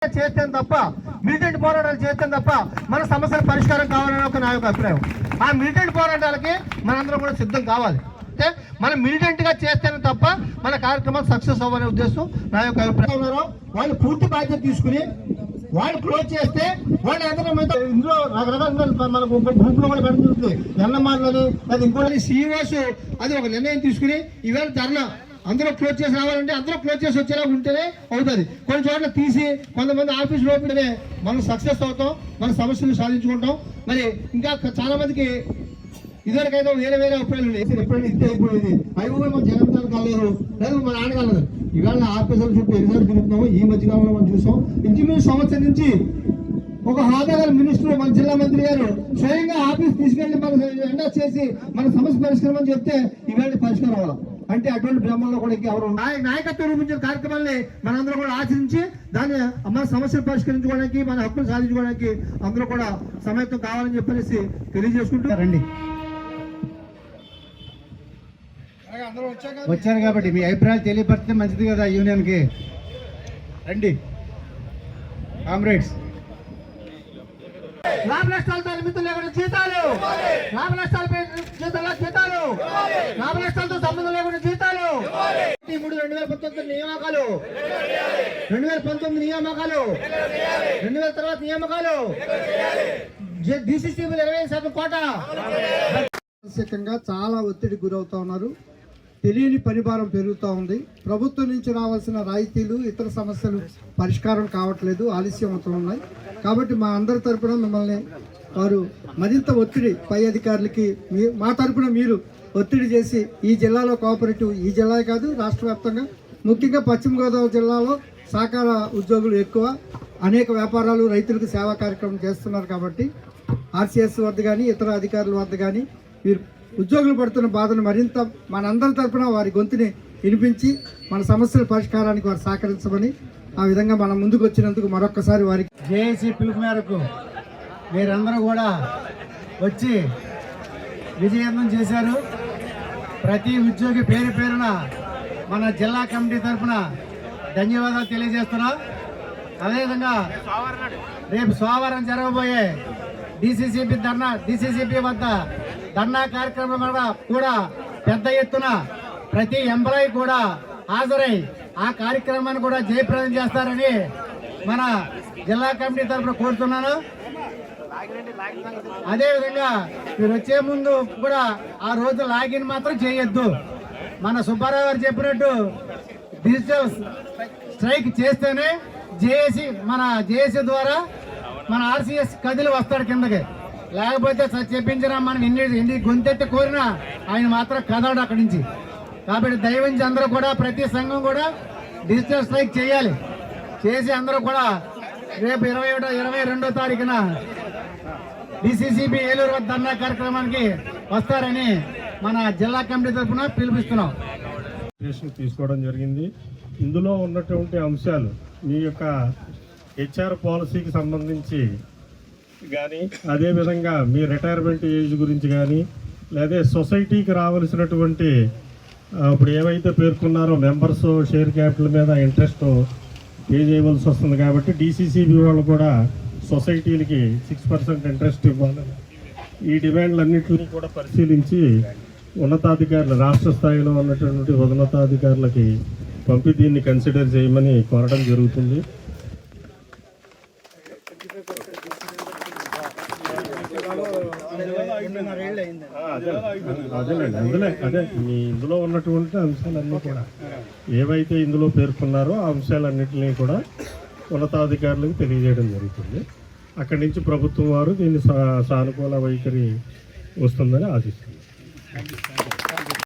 చేస్తే తప్ప మిలిటెంట్ పోరాటాలు చేస్తే తప్ప మన సమస్యల పరిష్కారం కావాలని ఒక నా యొక్క అభిప్రాయం. ఆ మిలిటెంట్ పోరాటాలకి మనందరం కూడా సిద్ధం కావాలి. అంటే మనం మిలిటెంట్ గా చేస్తేనే తప్ప మన కార్యక్రమాలు సక్సెస్ అవ్వనే ఉద్దేశం నా యొక్క అభిప్రాయం. వాళ్ళు పూర్తి బాధ్యత తీసుకుని వాళ్ళు క్లోజ్ చేస్తే వాళ్ళు ఎంత ఇందులో రకరకాల మనకు గ్రూప్ లో కూడా పెడుతుంది ఎన్నమాటలని అది ఇంకోటి సీఈఓస్ అది ఒక నిర్ణయం తీసుకుని ఈవేళ ధర్నా అందరూ క్లోజ్ చేసి రావాలంటే అందరూ క్లోజ్ చేసి వచ్చేలా ఉంటేనే అవుతుంది. కొన్ని చోట్ల తీసి కొంతమంది ఆఫీస్ లోపలనే మనం సక్సెస్ అవుతాం, మన సమస్యలు సాధించుకుంటాం. మరి ఇంకా చాలా మందికి ఇదివరకైతే వేరే వేరే అభిప్రాయాలు ఉన్నాయి. ఎప్పుడైనా ఇస్తే అయిపోయేది అవి కూడా మన జగన్ కాలేదు లేదు మన ఆడగలదు. ఇవాళ ఆఫీసుల చుట్టూ ఎన్నిసార్లు తిరుగుతున్నాము. ఈ మధ్యకాలంలో మనం చూసాం ఇంచుమించు సంవత్సరం నుంచి ఒక హోదా గారు మినిస్టర్ మన జిల్లా మంత్రి గారు స్వయంగా ఆఫీస్ తీసుకెళ్లి మన ఎండా చేసి మన సమస్య పరిష్కారం అని చెప్తే ఇవాళ పరిష్కారం అవ్వాలి. అంటే అటువంటి బ్రహ్మంలో కూడా ఎవరు నాయకత్వం రూపించిన కార్యక్రమాన్ని మనందరూ కూడా ఆచరించి దాన్ని మన సమస్యలు పరిష్కరించుకోవడానికి మన హక్కులు సాధించుకోవడానికి అందరూ కూడా సమయత్వం కావాలని చెప్పేసి తెలియజేసుకుంటారండి. వచ్చారు కాబట్టి మీ అభిప్రాయాలు తెలియపరిస్తే మంచిది కదా యూనియన్ కి. రండి కామ్రేడ్స్. లాభ నష్టాలతో నిమిత్తం లేకుండా జీతాలు, లాభ నష్టాలపై జీతాలు, లాభ నష్టాలతో సంబంధం లేకుండా జీతాలు. 2019 నియామకాలు, 2019 నియామకాలు, 2000 తర్వాత నియామకాలు, DCC 20% కోటా. మానసికంగా చాలా ఒత్తిడి గురవుతా ఉన్నారు. తెలియని పనిభారం పెరుగుతూ ఉంది. ప్రభుత్వం నుంచి రావాల్సిన రాయితీలు ఇతర సమస్యలు పరిష్కారం కావట్లేదు, ఆలస్యం అవుతూ ఉన్నాయి. కాబట్టి మా అందరి తరపున మిమ్మల్ని వారు మరింత ఒత్తిడి పై అధికారులకి మా తరపున మీరు ఒత్తిడి చేసి ఈ జిల్లాలో కోఆపరేటివ్ ఈ జిల్లా కాదు రాష్ట్ర వ్యాప్తంగా ముఖ్యంగా పశ్చిమ గోదావరి జిల్లాలో సహకార ఉద్యోగులు ఎక్కువ, అనేక వ్యాపారాలు రైతులకు సేవా కార్యక్రమం చేస్తున్నారు. కాబట్టి RCS వద్ద కానీ ఇతర అధికారుల వద్ద కానీ మీరు ఉద్యోగులు పడుతున్న బాధను మరింత మనందరి తరపున వారి గొంతుని వినిపించి మన సమస్యల పరిష్కారానికి వారు సహకరించమని ఆ విధంగా మనం ముందుకు వచ్చినందుకు మరొక్కసారి వారికి జేఏసీ పిలుపు మేరకు మీరందరూ కూడా వచ్చి విజయవంతం చేశారు. ప్రతి ఉద్యోగి పేరు పేరున మన జిల్లా కమిటీ తరఫున ధన్యవాదాలు తెలియజేస్తున్నా. అదేవిధంగా రేపు సోమవారం జరగబోయే DCCB వద్ద ధర్నా కార్యక్రమం కూడా పెద్ద ఎత్తున ప్రతి ఎంప్లాయీ కూడా హాజరై ఆ కార్యక్రమాన్ని కూడా జయప్రదం చేస్తారని మన జిల్లా కమిటీ తరఫున కోరుతున్నాను. అదేవిధంగా మీరు వచ్చే ముందు కూడా ఆ రోజు లాగిన్ మాత్రం చేయొద్దు. మన సుబ్బారావు గారు చెప్పినట్టు డిజిటల్ స్ట్రైక్ చేస్తేనే మన జేఏసీ ద్వారా మన RCS కదిలి వస్తాడు కిందకి. లేకపోతే చెప్పించినా మనం ఎన్ని గొంతెత్తి కోరినా ఆయన మాత్రం కదలడు అక్కడి నుంచి. కాబట్టి దయవించి అందరూ కూడా ప్రతి సంఘం కూడా డిజిటల్ స్ట్రైక్ చేయాలి. చేసి అందరూ కూడా రేపు 22వ తారీఖున DCCB ఏలూరు వద్ద ధర్నా కార్యక్రమానికి వస్తారని మన జిల్లా కమిటీ తరఫున పిలుపుస్తున్నాం. తీసుకోవడం జరిగింది. ఇందులో ఉన్నటువంటి అంశాలు మీ యొక్క HR పాలసీకి సంబంధించి కానీ, అదేవిధంగా మీ రిటైర్మెంట్ ఏజ్ గురించి కానీ, లేదా సొసైటీకి రావాల్సినటువంటి ఇప్పుడు ఏవైతే పేర్కొన్నారో మెంబర్స్ షేర్ క్యాపిటల్ మీద ఇంట్రెస్ట్ పే చేయవలసి వస్తుంది. కాబట్టి DCCB వాళ్ళు కూడా సొసైటీలకి 6% ఇంట్రెస్ట్ ఇవ్వాలని ఈ డిమాండ్లన్నింటినీ కూడా పరిశీలించి ఉన్నతాధికారులు రాష్ట్ర స్థాయిలో ఉన్నటువంటి ఉన్నతాధికారులకి పంపి దీన్ని కన్సిడర్ చేయమని కోరడం జరుగుతుంది. అదే మీ ఇందులో ఉన్నటువంటి అంశాలన్నీ కూడా ఏవైతే ఇందులో పేర్కొన్నారో ఆ అంశాలన్నింటినీ కూడా ఉన్నతాధికారులకు తెలియజేయడం జరుగుతుంది. అక్కడి నుంచి ప్రభుత్వం వారు దీన్ని సానుకూల వైఖరి వస్తుందని ఆశిస్తున్నారు.